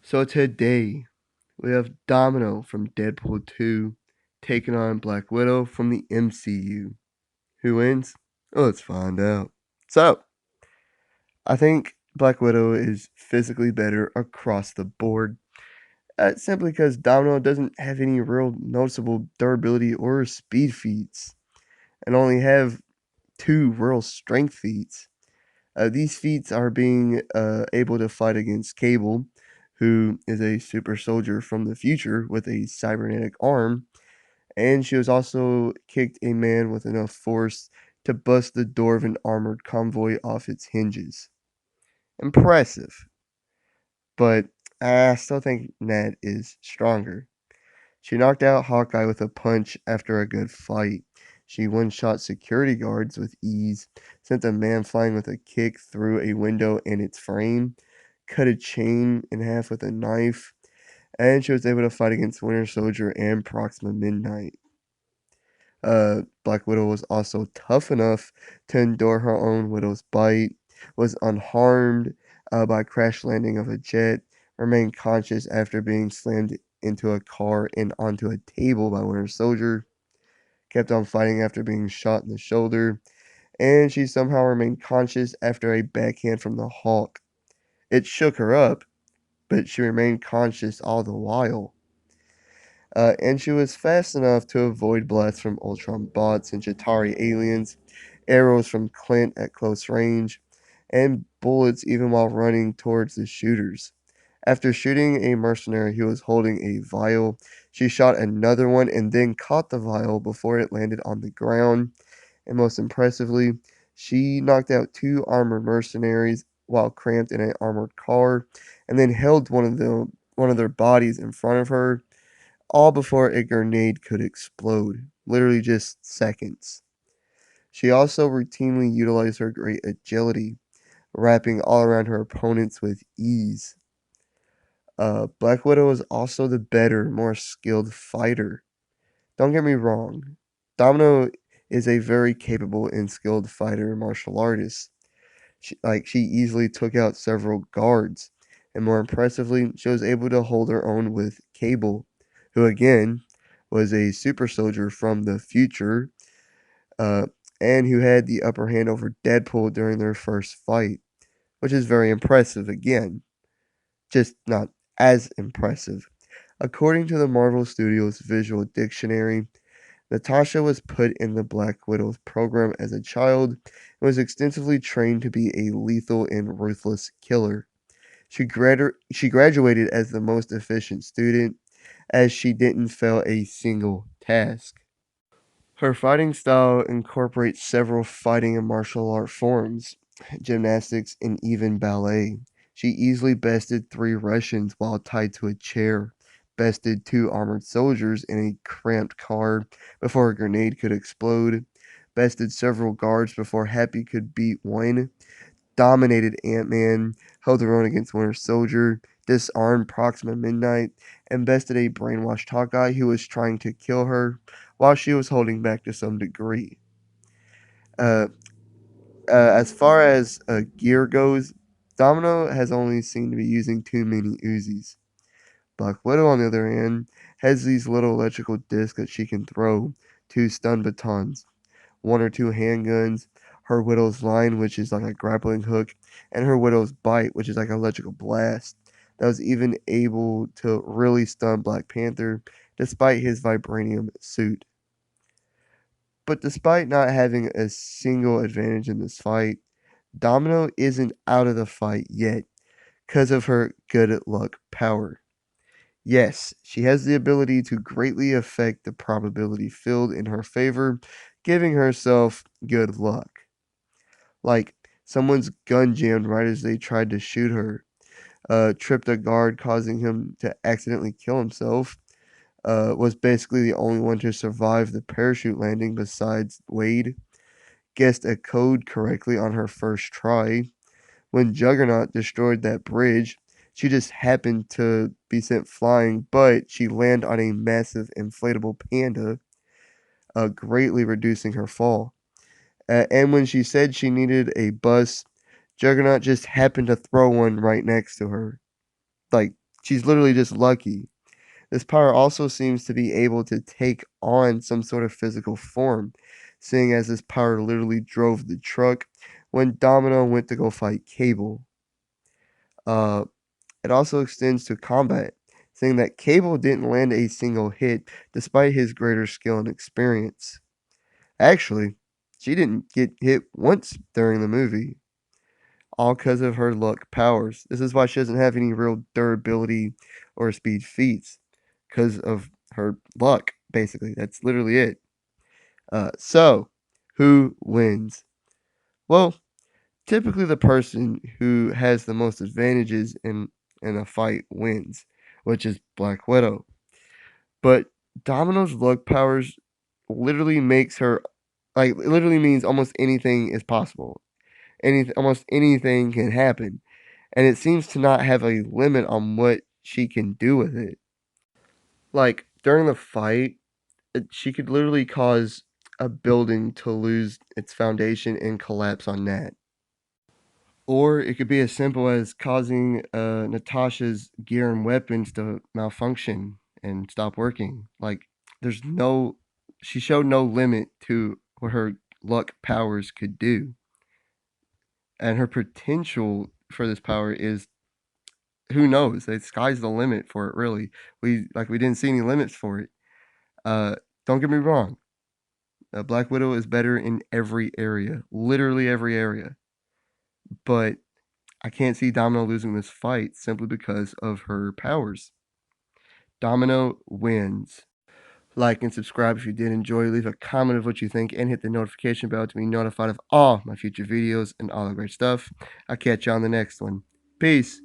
So today we have Domino from Deadpool 2 taking on Black Widow from the MCU. Who wins? Let's find out. So, I think Black Widow is physically better across the board, simply because Domino doesn't have any real noticeable durability or speed feats, and only have two real strength feats. These feats are being able to fight against Cable, who is a super soldier from the future with a cybernetic arm, and she was also kicked a man with enough force to bust the door of an armored convoy off its hinges. Impressive, but I still think Ned is stronger. She knocked out Hawkeye with a punch after a good fight. She one-shot security guards with ease, sent a man flying with a kick through a window and its frame, cut a chain in half with a knife, and she was able to fight against Winter Soldier and Proxima Midnight. Black Widow was also tough enough to endure her own Widow's bite, was unharmed by crash landing of a jet, remained conscious after being slammed into a car and onto a table by Winter Soldier, kept on fighting after being shot in the shoulder, and she somehow remained conscious after a backhand from the Hulk. It shook her up, but she remained conscious all the while. And she was fast enough to avoid blasts from Ultron bots and Chitauri aliens, arrows from Clint at close range, and bullets even while running towards the shooters. After shooting a mercenary who was holding a vial, she shot another one and then caught the vial before it landed on the ground. And most impressively, she knocked out two armored mercenaries while cramped in an armored car, and then held one of their bodies in front of her all before a grenade could explode, literally just seconds. She also routinely utilized her great agility, wrapping all around her opponents with ease. Black Widow is also the better, more skilled fighter. Don't get me wrong, Domino is a very capable and skilled fighter and martial artist. She easily took out several guards, and more impressively, she was able to hold her own with Cable, who again was a super soldier from the future, uh, and who had the upper hand over Deadpool during their first fight, which is very impressive again, just not as impressive. According to the Marvel Studios Visual Dictionary, Natasha was put in the Black Widow's program as a child and was extensively trained to be a lethal and ruthless killer. She graduated as the most efficient student, as she didn't fail a single task. Her fighting style incorporates several fighting and martial art forms, gymnastics, and even ballet. She easily bested three Russians while tied to a chair, bested two armored soldiers in a cramped car before a grenade could explode, bested several guards before Happy could beat one, dominated Ant-Man, held her own against Winter Soldier, disarmed Proxima Midnight, and bested a brainwashed Hawkeye who was trying to kill her while she was holding back to some degree. Uh, as far as gear goes, Domino has only seemed to be using two mini Uzis. Black Widow, on the other hand, has these little electrical discs that she can throw, two stun batons, one or two handguns, her Widow's line, which is like a grappling hook, and her Widow's bite, which is like an electrical blast, that was even able to really stun Black Panther despite his vibranium suit. But despite not having a single advantage in this fight, Domino isn't out of the fight yet because of her good luck power. Yes, she has the ability to greatly affect the probability field in her favor, giving herself good luck. Like someone's gun jammed right as they tried to shoot her, tripped a guard, causing him to accidentally kill himself, was basically the only one to survive the parachute landing besides Wade, guessed a code correctly on her first try. When Juggernaut destroyed that bridge, she just happened to be sent flying, but she landed on a massive inflatable panda, greatly reducing her fall. And when she said she needed a bus, Juggernaut just happened to throw one right next to her. Like, She's literally just lucky. This power also seems to be able to take on some sort of physical form, seeing as this power literally drove the truck when Domino went to go fight Cable. Uh, it also extends to combat, saying that Cable didn't land a single hit despite his greater skill and experience. Actually, she didn't get hit once during the movie, all because of her luck powers. This is why she doesn't have any real durability or speed feats, because of her luck, basically. That's literally it. So, who wins? Well, typically the person who has the most advantages in a fight wins, which is Black Widow. But Domino's luck powers literally makes her like literally means almost anything is possible. Almost anything can happen, and it seems to not have a limit on what she can do with it. Like during the fight, she could literally cause a building to lose its foundation and collapse on that. Or it could be as simple as causing Natasha's gear and weapons to malfunction and stop working. Like, there's no, she showed no limit to what her luck powers could do. And her potential for this power is, who knows? The sky's the limit for it, really. We didn't see any limits for it. Uh, don't get me wrong. Black Widow is better in every area, literally every area. But I can't see Domino losing this fight simply because of her powers. Domino wins. Like and subscribe if you did enjoy. Leave a comment of what you think and hit the notification bell to be notified of all my future videos and all the great stuff. I'll catch you on the next one. Peace.